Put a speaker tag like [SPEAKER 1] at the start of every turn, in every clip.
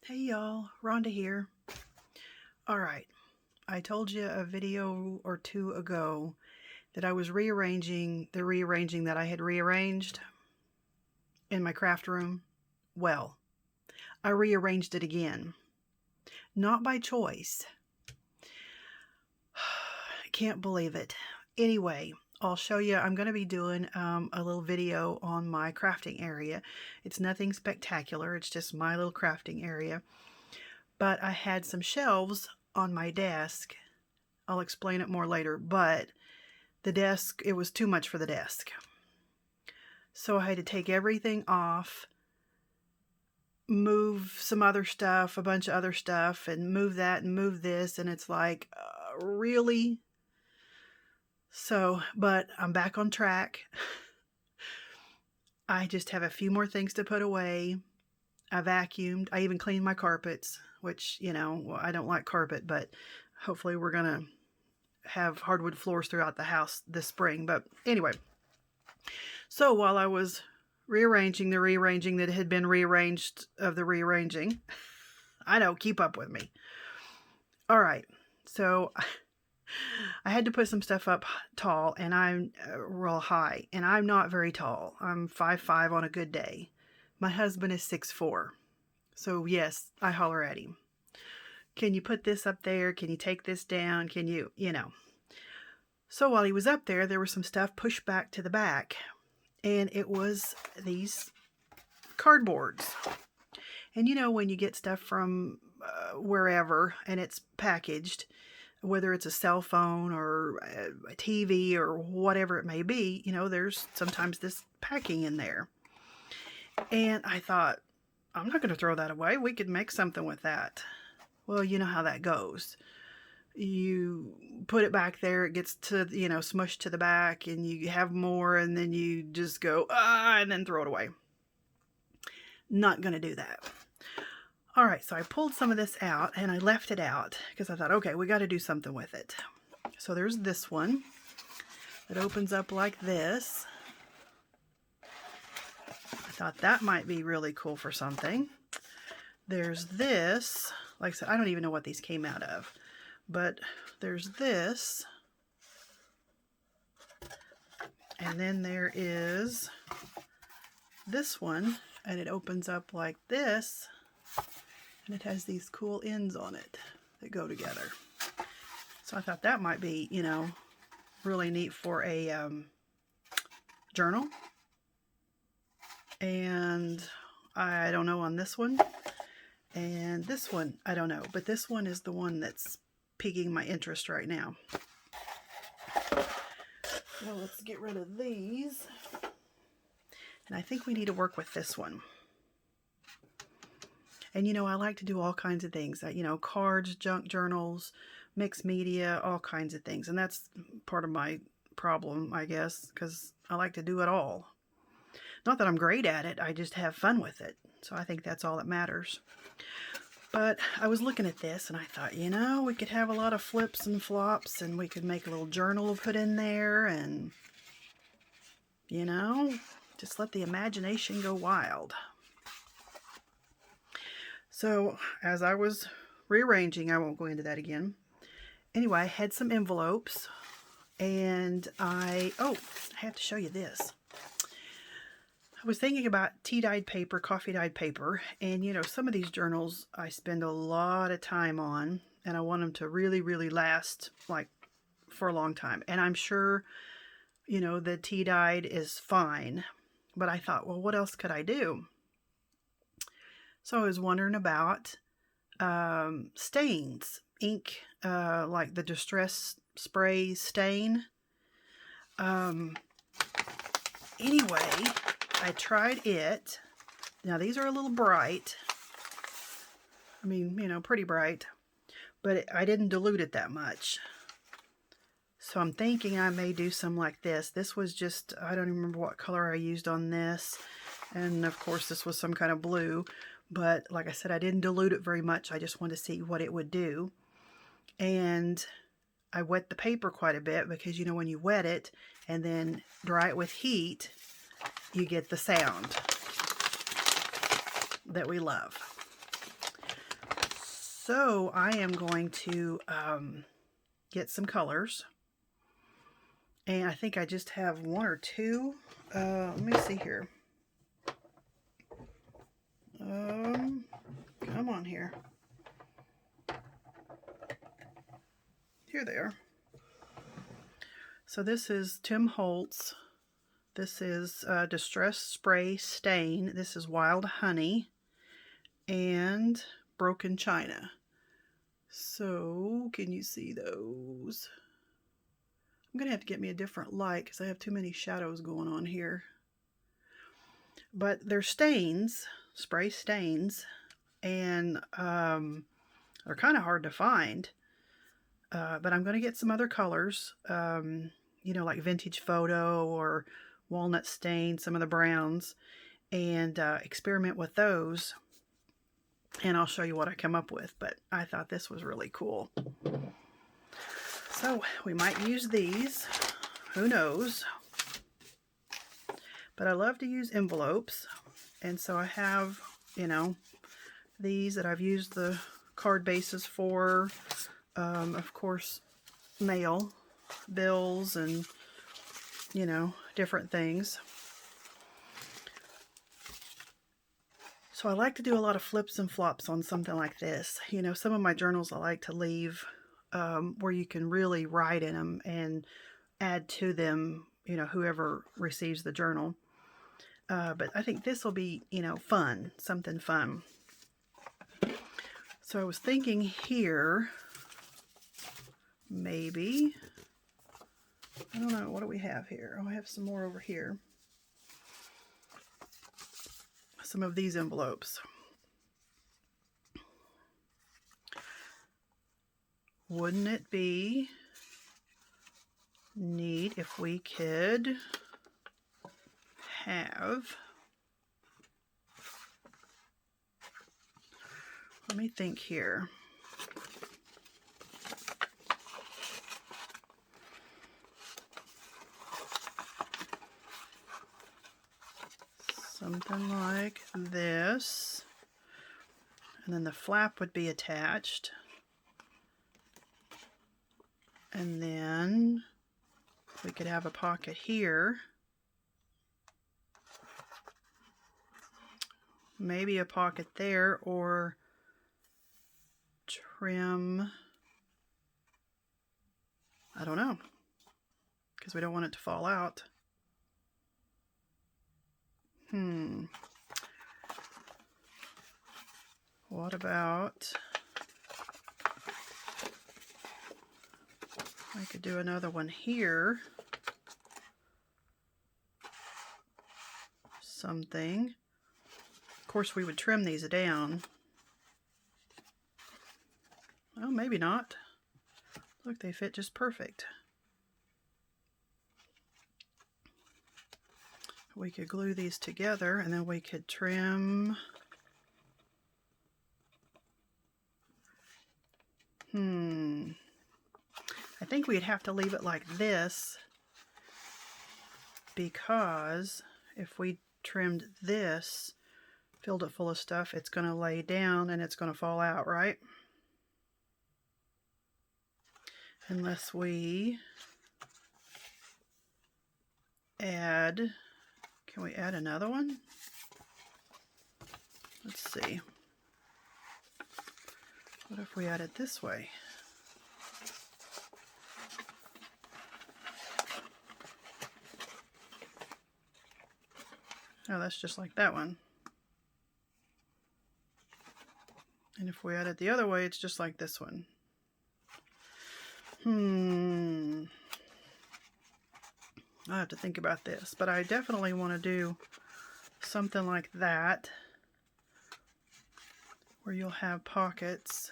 [SPEAKER 1] Hey y'all, Rhonda here. Alright, I told you a video or two ago that I was rearranging that I had rearranged in my craft room. Well, I rearranged it again. Not by choice. I can't believe it. Anyway, I'll show you. I'm going to be doing a little video on my crafting area. It's nothing spectacular. It's just my little crafting area. But I had some shelves on my desk. I'll explain it more later, but the desk, it was too much for the desk. So I had to take everything off, move some other stuff, a bunch of other stuff, and move that and move this, and it's like, really? So, but I'm back on track. I just have a few more things to put away. I vacuumed. I even cleaned my carpets, which, you know, I don't like carpet, but hopefully we're going to have hardwood floors throughout the house this spring. But anyway, so while I was rearranging the rearranging that had been rearranged of the rearranging, I know, keep up with me. All right, so I had to put some stuff up tall, and I'm real high, and I'm not very tall. I'm 5'5" on a good day. My husband is 6'4", so yes, I holler at him. Can you put this up there? Can you take this down? Can you know. So while he was up there, there was some stuff pushed back to the back, and it was these cardboards. And you know, when you get stuff from wherever and it's packaged, whether it's a cell phone or a TV or whatever it may be, you know, there's sometimes this packing in there. And I thought, I'm not going to throw that away. We could make something with that. Well, you know how that goes. You put it back there, it gets to, you know, smushed to the back, and you have more, and then you just go, and then throw it away. Not going to do that. All right, so I pulled some of this out, and I left it out because I thought, okay, we got to do something with it. So there's this one that opens up like this. I thought that might be really cool for something. There's this, like I said, I don't even know what these came out of, but there's this. And then there is this one, and it opens up like this, and it has these cool ends on it that go together. So I thought that might be, you know, really neat for a journal. And I don't know on this one. And this one, I don't know. But this one is the one that's piquing my interest right now. Well, let's get rid of these. And I think we need to work with this one. And, you know, I like to do all kinds of things. You know, cards, junk journals, mixed media, all kinds of things. And that's part of my problem, I guess, because I like to do it all. Not that I'm great at it, I just have fun with it. So I think that's all that matters. But I was looking at this and I thought, you know, we could have a lot of flips and flops, and we could make a little journal put in there, and, you know, just let the imagination go wild. So as I was rearranging, I won't go into that again. Anyway, I had some envelopes, and I have to show you this. I was thinking about tea-dyed paper, coffee-dyed paper, and, you know, some of these journals I spend a lot of time on, and I want them to really, really last, like, for a long time. And I'm sure, you know, the tea-dyed is fine, but I thought, well, what else could I do? So I was wondering about stains, ink, like the Distress Spray stain. Anyway, I tried it. Now these are a little bright. I mean, you know, pretty bright. But I didn't dilute it that much. So I'm thinking I may do some like this. This was just, I don't even remember what color I used on this. And of course this was some kind of blue. But like I said, I didn't dilute it very much. I just wanted to see what it would do. And I wet the paper quite a bit because, you know, when you wet it and then dry it with heat, you get the sound that we love. So I am going to get some colors. And I think I just have one or two. Let me see here. Come on here. Here they are. So this is Tim Holtz. This is Distress Spray Stain. This is Wild Honey. And Broken China. So, can you see those? I'm going to have to get me a different light because I have too many shadows going on here. But they're stains, spray stains, and they're kind of hard to find. But I'm going to get some other colors, you know, like Vintage Photo or Walnut Stain, some of the browns, and experiment with those. And I'll show you what I come up with, but I thought this was really cool. So we might use these, who knows. But I love to use envelopes, and so I have, you know, these that I've used the card bases for, of course, mail, bills, and, you know, different things. So I like to do a lot of flips and flops on something like this. You know, some of my journals I like to leave where you can really write in them and add to them, you know, whoever receives the journal. But I think this will be, you know, fun, something fun. So I was thinking here, maybe, I don't know, what do we have here? Oh, I have some more over here. Some of these envelopes. Wouldn't it be neat if we could have, let me think here. Something like this. And then the flap would be attached. And then we could have a pocket here. Maybe a pocket there, or trim, I don't know, because we don't want it to fall out. What about, I could do another one here. Something. Of course, we would trim these down. Oh, maybe not. Look, they fit just perfect. We could glue these together and then we could trim. I think we'd have to leave it like this, because if we trimmed this, filled it full of stuff, it's going to lay down and it's going to fall out, right? Unless we add, can we add another one? Let's see. What if we add it this way? Oh, that's just like that one. And if we add it the other way, it's just like this one. I have to think about this, but I definitely want to do something like that, where you'll have pockets.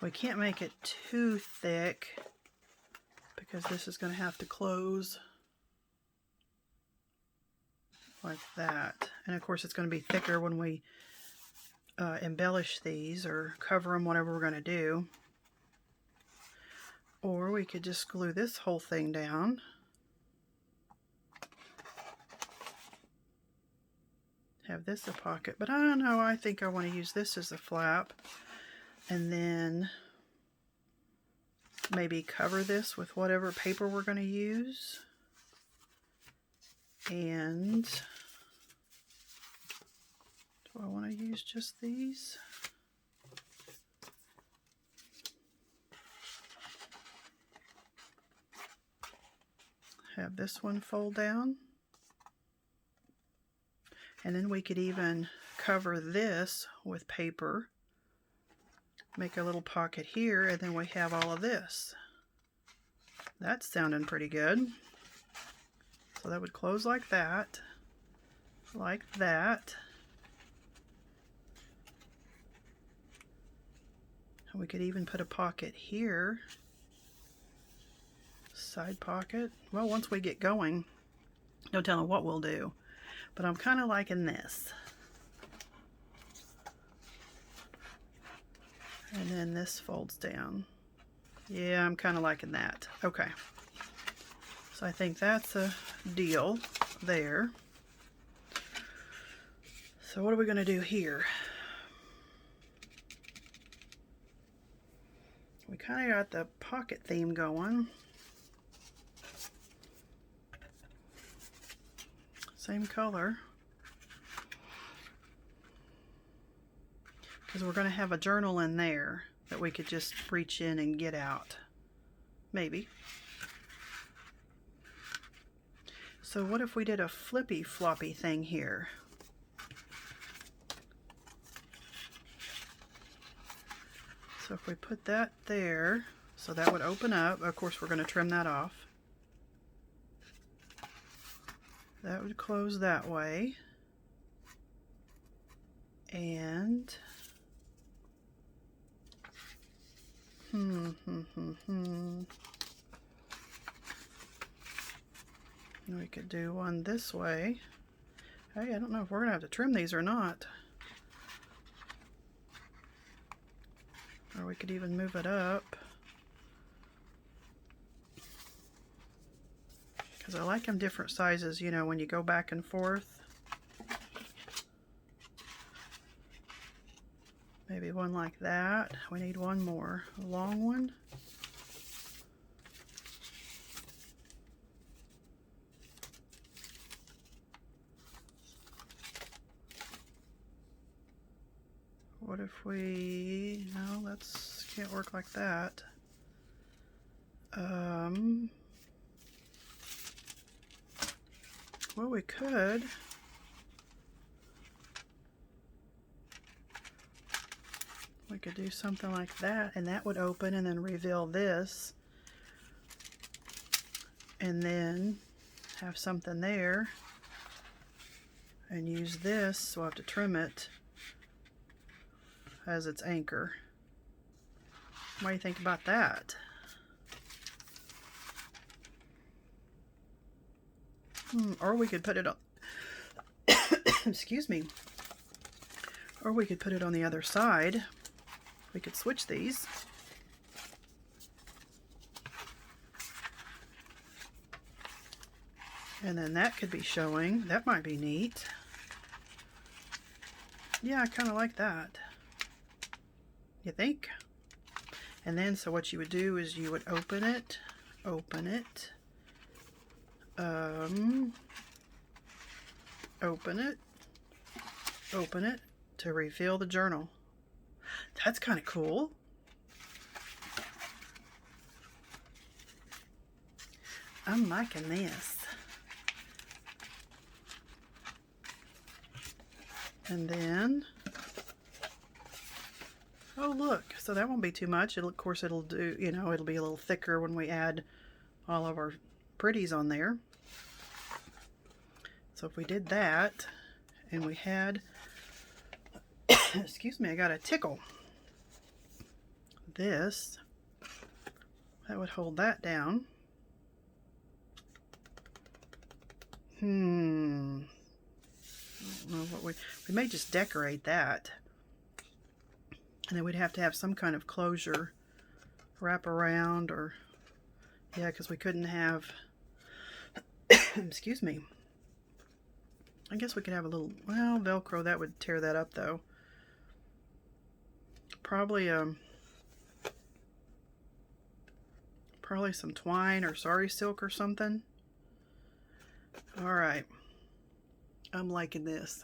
[SPEAKER 1] We can't make it too thick because this is going to have to close like that. And of course it's going to be thicker when we embellish these or cover them, whatever we're going to do. Or we could just glue this whole thing down. have this a pocket, but I don't know, I think I want to use this as a flap, and then maybe cover this with whatever paper we're going to use. And do I want to use just these? Have this one fold down. And then we could even cover this with paper. Make a little pocket here, and then we have all of this. That's sounding pretty good. So that would close like that. Like that. And we could even put a pocket here. Side pocket. Well, once we get going, no telling what we'll do. But I'm kind of liking this. And then this folds down. Yeah, I'm kind of liking that. Okay. So I think that's a deal there. So what are we going to do here? We kind of got the pocket theme going. Same color. Because we're going to have a journal in there that we could just reach in and get out. Maybe. So what if we did a flippy floppy thing here? So if we put that there, so that would open up. Of course, we're going to trim that off. That would close that way. And we could do one this way. Hey, I don't know if we're going to have to trim these or not. Or we could even move it up. Because I like them different sizes, you know, when you go back and forth. Maybe one like that. We need one more. A long one. What if we... No, that's can't work like that. Well, we could. We could do something like that, and that would open and then reveal this. And then have something there. And use this, so we'll have to trim it as its anchor. What do you think about that? Or we could put it on excuse me, or we could put it on the other side. We could switch these. And then that could be showing. That might be neat. Yeah, I kind of like that. You think? And then, so what you would do is you would open it, open it, open it to reveal the journal. That's kind of cool. I'm liking this. And then, oh look, so that won't be too much. Of course it'll do, you know, it'll be a little thicker when we add all of our pretties on there. So if we did that, and we had, excuse me, I got a tickle. This, that would hold that down. I don't know what we may just decorate that. And then we'd have to have some kind of closure, wrap around, or, yeah, because we couldn't have, excuse me, I guess we could have a little, well, Velcro, that would tear that up though. Probably probably some twine or sari silk or something. All right, I'm liking this.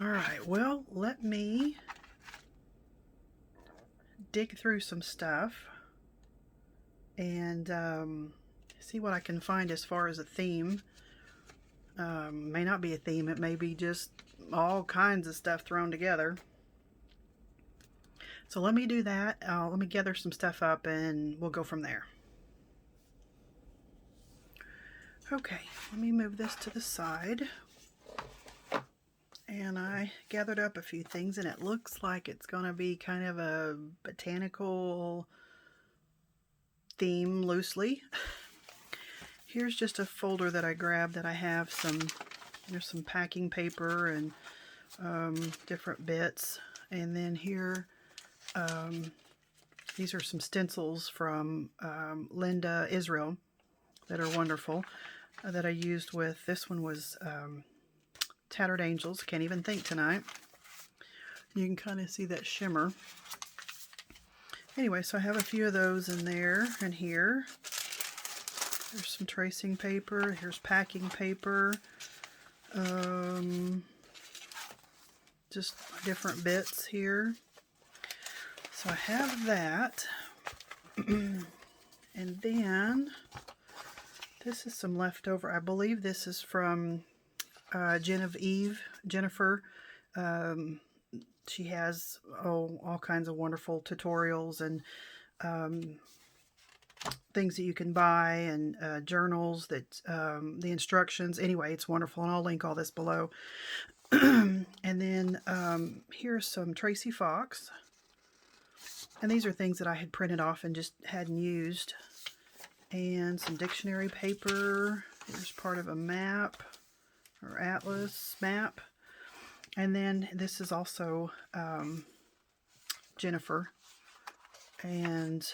[SPEAKER 1] All right, well, let me dig through some stuff and see what I can find as far as a theme. May not be a theme, it may be just all kinds of stuff thrown together. So let me do that. Let me gather some stuff up and we'll go from there. Okay, let me move this to the side. And I gathered up a few things, and it looks like it's going to be kind of a botanical theme loosely. Here's just a folder that I grabbed that I have there's some packing paper and different bits. And then here, these are some stencils from Nelda, Israel, that are wonderful, that I used with, this one was Tattered Angels, Can't Even Think Tonight. You can kind of see that shimmer. Anyway, so I have a few of those in there and here. There's some tracing paper. Here's packing paper. Just different bits here. So I have that. And then this is some leftover. I believe this is from Jennifer. She has all kinds of wonderful tutorials and things that you can buy, and journals that the instructions. Anyway, it's wonderful, and I'll link all this below. And then here's some Tracy Fox, and these are things that I had printed off and just hadn't used. And some dictionary paper. Here's part of a map or atlas map. And then this is also Jennifer, and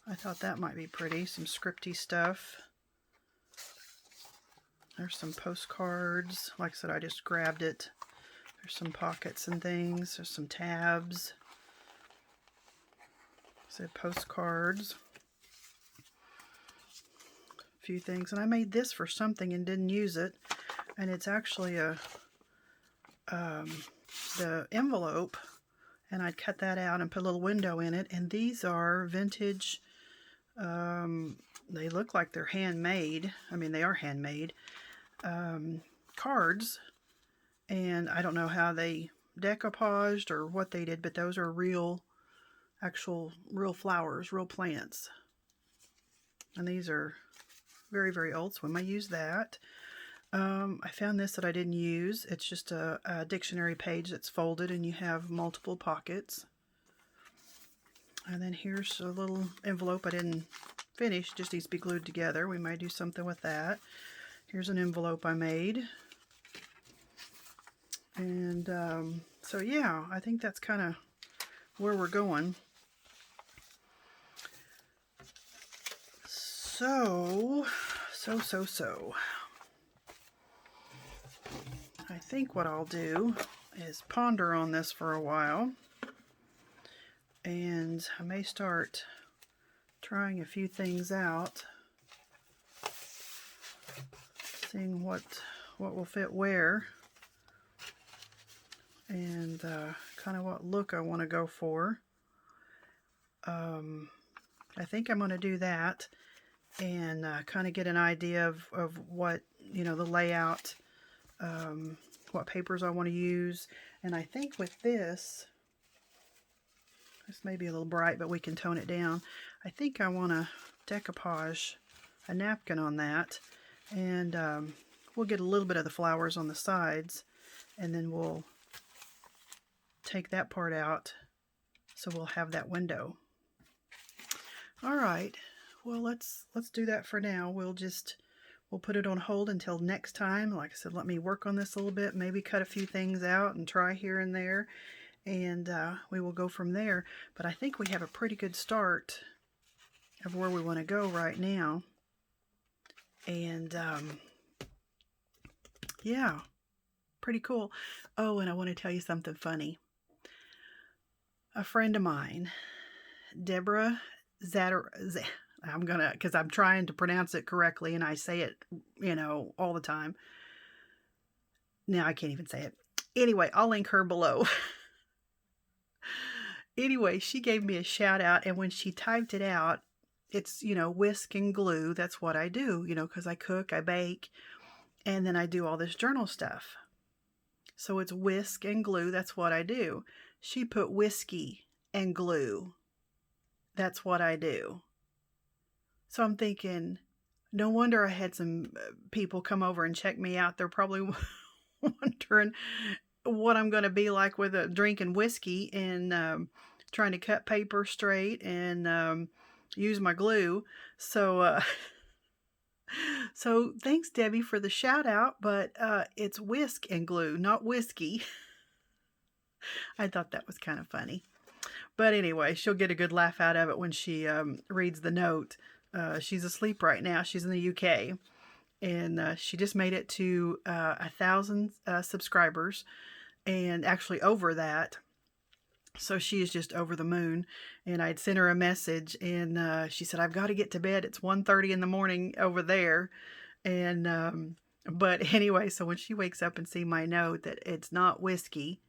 [SPEAKER 1] I thought that might be pretty. Some scripty stuff. There's some postcards. Like I said, I just grabbed it. There's some pockets and things. There's some tabs. So postcards. A few things. And I made this for something and didn't use it. And it's actually the envelope, and I'd cut that out and put a little window in it. And these are vintage, they look like they're handmade. I mean, they are handmade cards, and I don't know how they decoupaged or what they did, but those are real flowers, real plants. And these are very, very old, so we might use that. I found this that I didn't use. It's just a dictionary page that's folded, and you have multiple pockets. And then here's a little envelope I didn't finish, just needs to be glued together. We might do something with that. Here's an envelope I made. And so yeah, I think that's kind of where we're going. So. I think what I'll do is ponder on this for a while, and I may start trying a few things out, seeing what will fit where, and kind of what look I want to go for. I think I'm going to do that and kind of get an idea of what, the layout, what papers I want to use. And I think with this may be a little bright, but we can tone it down. I think I want to decoupage a napkin on that, and we'll get a little bit of the flowers on the sides, and then we'll take that part out, so we'll have that window. All right, well, let's do that for now. We'll put it on hold until next time. Like I said, let me work on this a little bit, maybe cut a few things out and try here and there, and we will go from there. But I think we have a pretty good start of where we want to go right now. And yeah, pretty cool. Oh, and I want to tell you something funny. A friend of mine, Deborah Zatter, I'm gonna, because I'm trying to pronounce it correctly and I say it, all the time. Now I can't even say it. Anyway, I'll link her below. Anyway, she gave me a shout out, and when she typed it out, it's, whisk and glue. That's what I do, because I cook, I bake, and then I do all this journal stuff. So it's whisk and glue. That's what I do. She put whiskey and glue. That's what I do. So I'm thinking, no wonder I had some people come over and check me out. They're probably wondering what I'm going to be like with drinking whiskey and trying to cut paper straight and use my glue. So, so thanks, Debbie, for the shout out. But it's whisk and glue, not whiskey. I thought that was kind of funny. But anyway, she'll get a good laugh out of it when she reads the note. She's asleep right now. She's in the UK. And she just made it to 1,000 subscribers, and actually over that. So she is just over the moon. And I'd sent her a message, and she said, I've got to get to bed. It's 1:30 in the morning over there. And but anyway, so when she wakes up and see my note that it's not whiskey,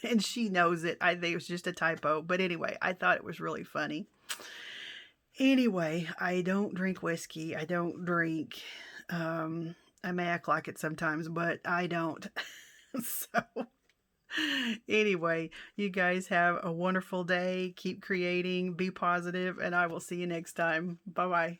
[SPEAKER 1] and she knows it, I think it was just a typo. But anyway, I thought it was really funny. Anyway, I don't drink whiskey. I don't drink, I may act like it sometimes, but I don't. So anyway, you guys have a wonderful day. Keep creating, be positive, and I will see you next time. Bye-bye.